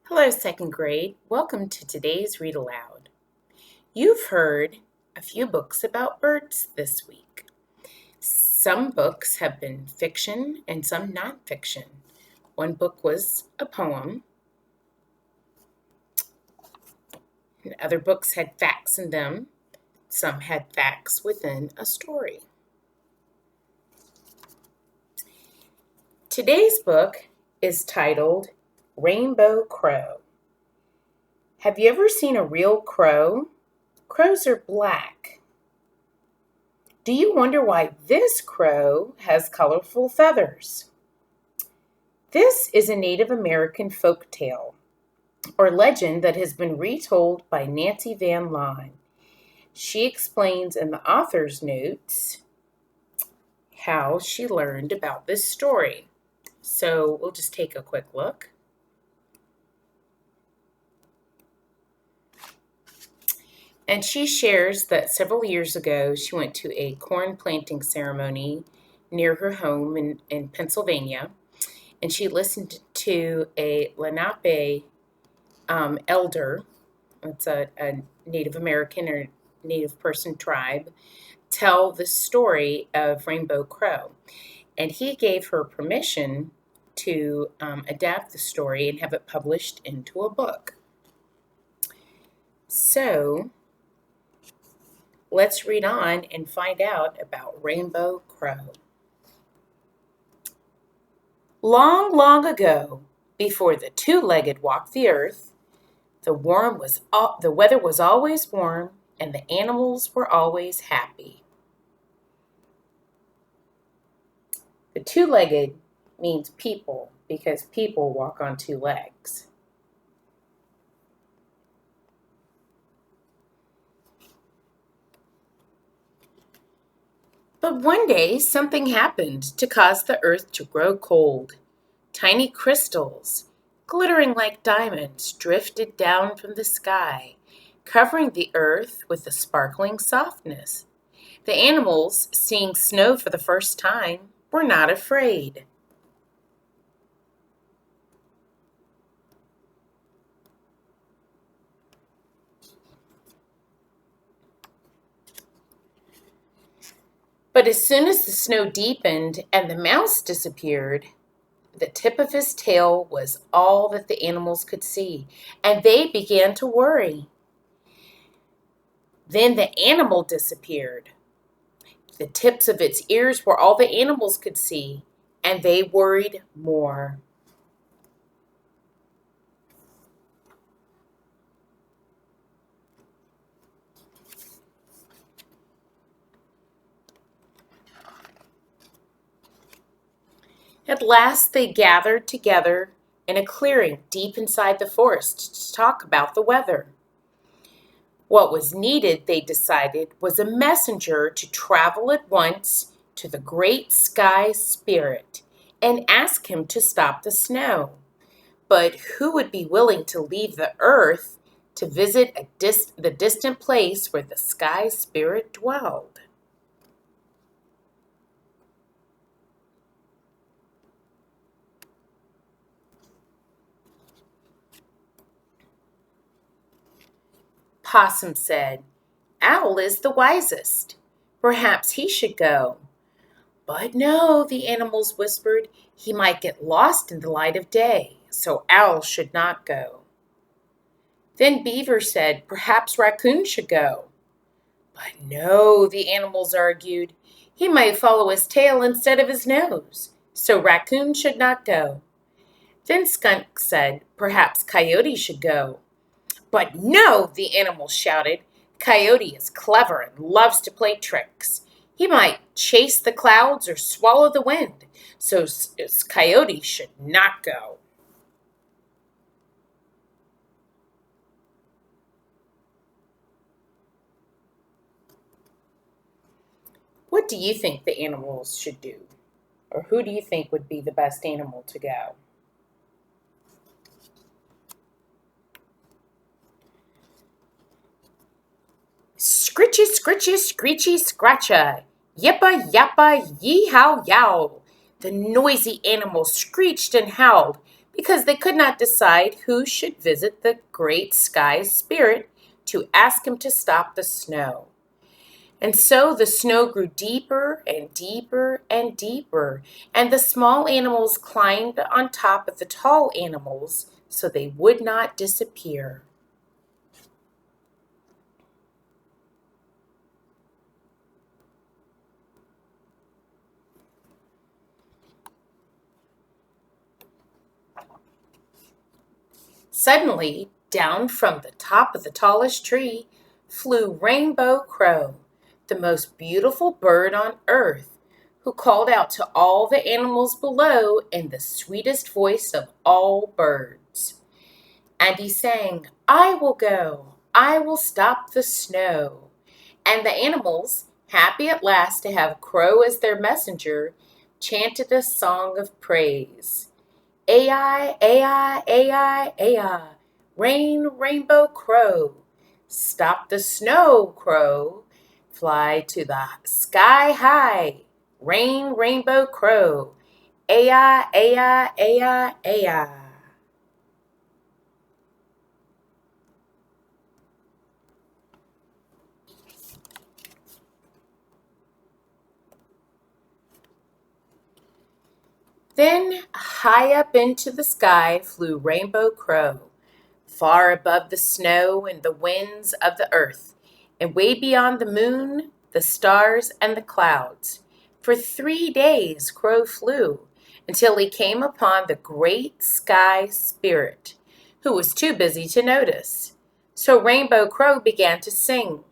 Hello, second grade. Welcome to today's Read Aloud. You've heard a few books about birds this week. Some books have been fiction and some nonfiction. One book was a poem, and other books had facts in them. Some had facts within a story. Today's book is titled Rainbow Crow. Have you ever seen a real crow? Crows are black. Do you wonder why this crow has colorful feathers? This is a Native American folk tale or legend that has been retold by Nancy Van Laan. She explains in the author's notes how she learned about this story. So we'll just take a quick look. And she shares that several years ago, she went to a corn planting ceremony near her home in Pennsylvania, and she listened to a Lenape elder, it's a Native American or Native person tribe, tell the story of Rainbow Crow. And he gave her permission to adapt the story and have it published into a book. So let's read on and find out about Rainbow Crow. Long, long ago, before the two-legged walked the earth, the weather was always warm and the animals were always happy. The two-legged means people because people walk on two legs. But one day, something happened to cause the earth to grow cold. Tiny crystals, glittering like diamonds, drifted down from the sky, covering the earth with a sparkling softness. The animals, seeing snow for the first time, were not afraid. But as soon as the snow deepened and the mouse disappeared, the tip of his tail was all that the animals could see, and they began to worry. Then the animal disappeared. The tips of its ears were all the animals could see, and they worried more. At last they gathered together in a clearing deep inside the forest to talk about the weather. What was needed, they decided, was a messenger to travel at once to the great sky spirit and ask him to stop the snow. But who would be willing to leave the earth to visit the distant place where the sky spirit dwelled? Possum said, "Owl is the wisest. Perhaps he should go." "But no," the animals whispered, "he might get lost in the light of day, so Owl should not go." Then Beaver said, "Perhaps Raccoon should go." "But no," the animals argued, "he might follow his tail instead of his nose, so Raccoon should not go." Then Skunk said, "Perhaps Coyote should go." "But no," the animals shouted, "Coyote is clever and loves to play tricks. He might chase the clouds or swallow the wind, so Coyote should not go." What do you think the animals should do? Or who do you think would be the best animal to go? Scritchy, scritchy, screechy, scratcha. Yippa, yappa, yee-how, yow. The noisy animals screeched and howled. because they could not decide who should visit the great sky spirit to ask him to stop the snow. And so the snow grew deeper and deeper and deeper, and the small animals climbed on top of the tall animals so they would not disappear. Suddenly, down from the top of the tallest tree flew Rainbow Crow, the most beautiful bird on earth, who called out to all the animals below in the sweetest voice of all birds. And he sang, "I will go, I will stop the snow." And the animals, happy at last to have Crow as their messenger, chanted a song of praise. Ai, ai, ai, ai, rain, Rainbow Crow. Stop the snow, Crow. Fly to the sky high. Rain, Rainbow Crow. Ai, ai, ai, ai. Then, high up into the sky flew Rainbow Crow, far above the snow and the winds of the earth, and way beyond the moon, the stars, and the clouds. For 3 days Crow flew, until he came upon the great sky spirit, who was too busy to notice. So Rainbow Crow began to sing,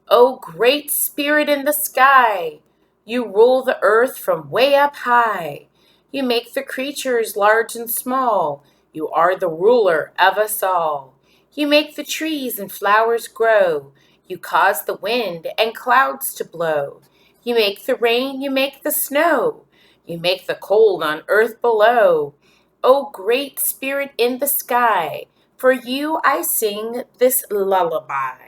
"O great spirit in the sky, you rule the earth from way up high. You make the creatures large and small. You are the ruler of us all. You make the trees and flowers grow. You cause the wind and clouds to blow. You make the rain, you make the snow. You make the cold on earth below. O great spirit in the sky, for you I sing this lullaby."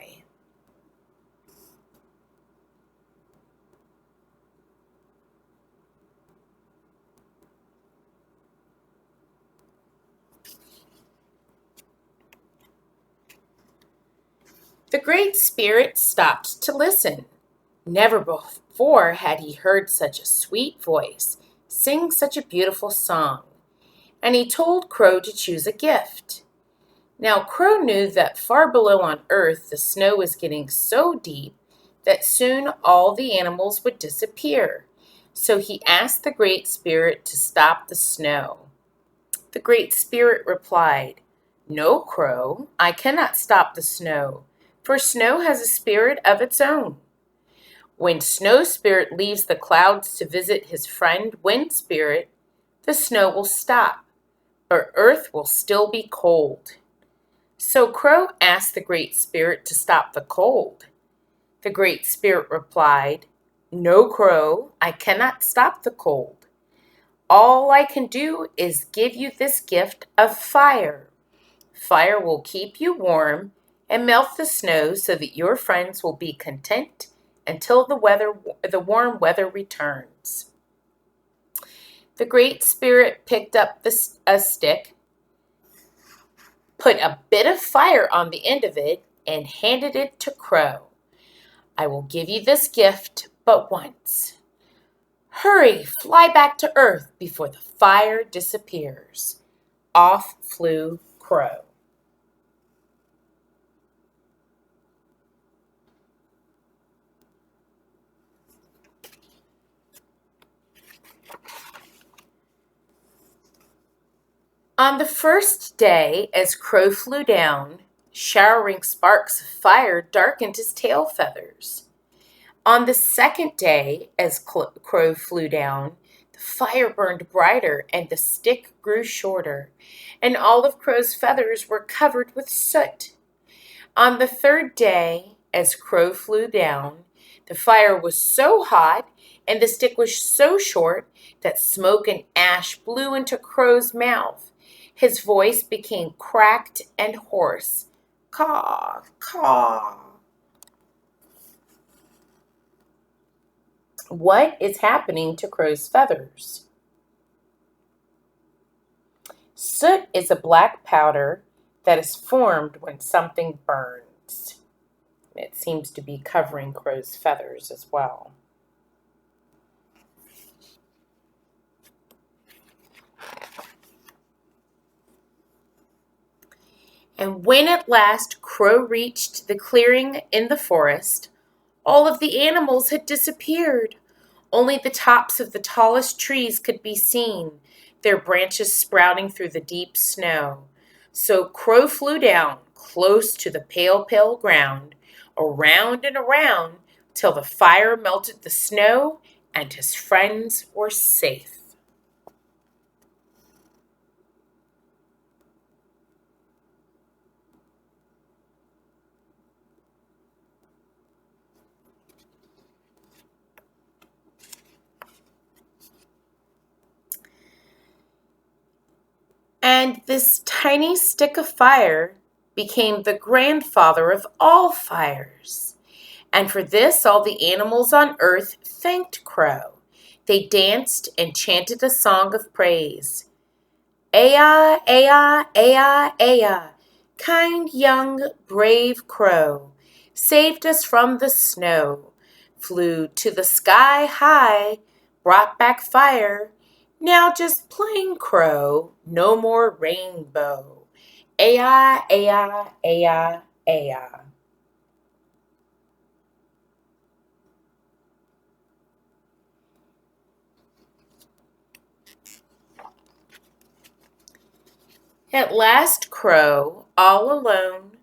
The Great Spirit stopped to listen. Never before had he heard such a sweet voice sing such a beautiful song, and he told Crow to choose a gift. Now, Crow knew that far below on earth the snow was getting so deep that soon all the animals would disappear. So he asked the Great Spirit to stop the snow. The Great Spirit replied, "No, Crow, I cannot stop the snow, for snow has a spirit of its own. When Snow Spirit leaves the clouds to visit his friend Wind Spirit, the snow will stop, but earth will still be cold." So Crow asked the Great Spirit to stop the cold. The Great Spirit replied, "No, Crow, I cannot stop the cold. All I can do is give you this gift of fire. Fire will keep you warm and melt the snow so that your friends will be content until the warm weather returns." The Great Spirit picked up a stick, put a bit of fire on the end of it, and handed it to Crow. "I will give you this gift but once. Hurry, fly back to earth before the fire disappears." Off flew Crow. On the first day, as Crow flew down, showering sparks of fire darkened his tail feathers. On the second day, as Crow flew down, the fire burned brighter and the stick grew shorter, and all of Crow's feathers were covered with soot. On the third day, as Crow flew down, the fire was so hot and the stick was so short that smoke and ash blew into Crow's mouth. His voice became cracked and hoarse. Caw, caw. What is happening to Crow's feathers? Soot is a black powder that is formed when something burns. It seems to be covering Crow's feathers as well. And when at last Crow reached the clearing in the forest, all of the animals had disappeared. Only the tops of the tallest trees could be seen, their branches sprouting through the deep snow. So Crow flew down close to the pale, pale ground, around and around, till the fire melted the snow and his friends were safe. And this tiny stick of fire became the grandfather of all fires. And for this, all the animals on earth thanked Crow. They danced and chanted a song of praise. Aya, aya, aya, aya, kind young brave Crow, saved us from the snow, flew to the sky high, brought back fire. Now just plain Crow, no more rainbow. Aya, aya, aya, aya. At last Crow, all alone,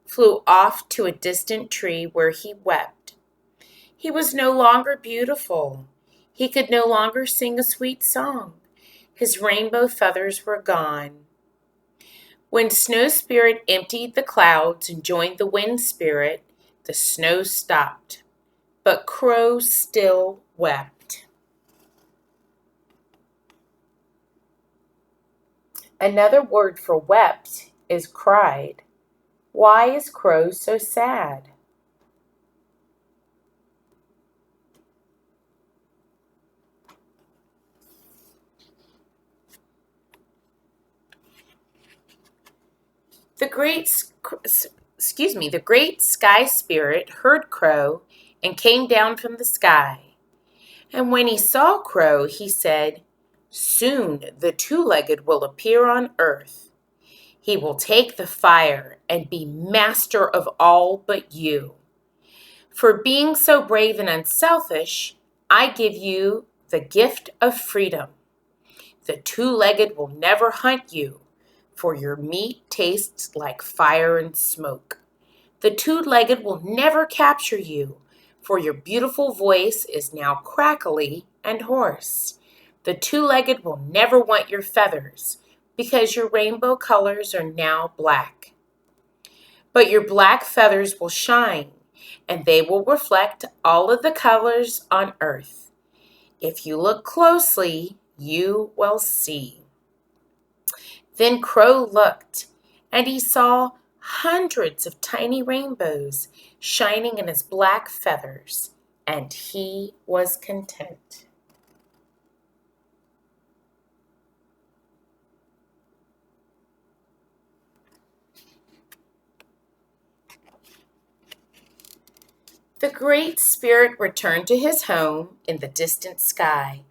flew off to a distant tree where he wept. He was no longer beautiful. He could no longer sing a sweet song. His rainbow feathers were gone. When Snow Spirit emptied the clouds and joined the Wind Spirit, the snow stopped. But Crow still wept. Another word for wept is cried. Why is Crow so sad? The great sky spirit heard Crow and came down from the sky. And when he saw Crow, he said, soon the two-legged will appear on earth. He will take the fire and be master of all but you. For being so brave and unselfish, I give you the gift of freedom. The two-legged will never hunt you, for your meat tastes like fire and smoke. The two-legged will never capture you, for your beautiful voice is now crackly and hoarse. The two-legged will never want your feathers, because your rainbow colors are now black. But your black feathers will shine, and they will reflect all of the colors on earth. If you look closely, you will see. Then Crow looked, and he saw hundreds of tiny rainbows shining in his black feathers, and he was content. The Great Spirit returned to his home in the distant sky,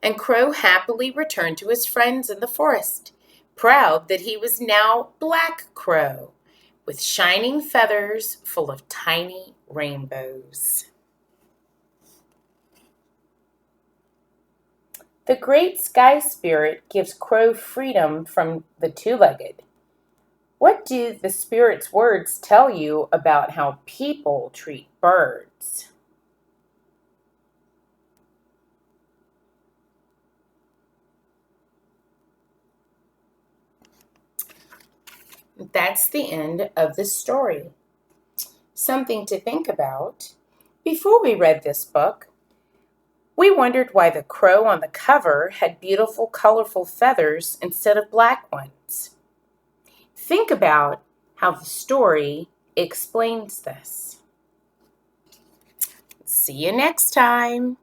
and Crow happily returned to his friends in the forest, proud that he was now Black Crow, with shining feathers full of tiny rainbows. The Great Sky Spirit gives Crow freedom from the two-legged. What do the Spirit's words tell you about how people treat birds? That's the end of the story. Something to think about. Before we read this book, we wondered why the crow on the cover had beautiful, colorful feathers instead of black ones. Think about how the story explains this. See you next time.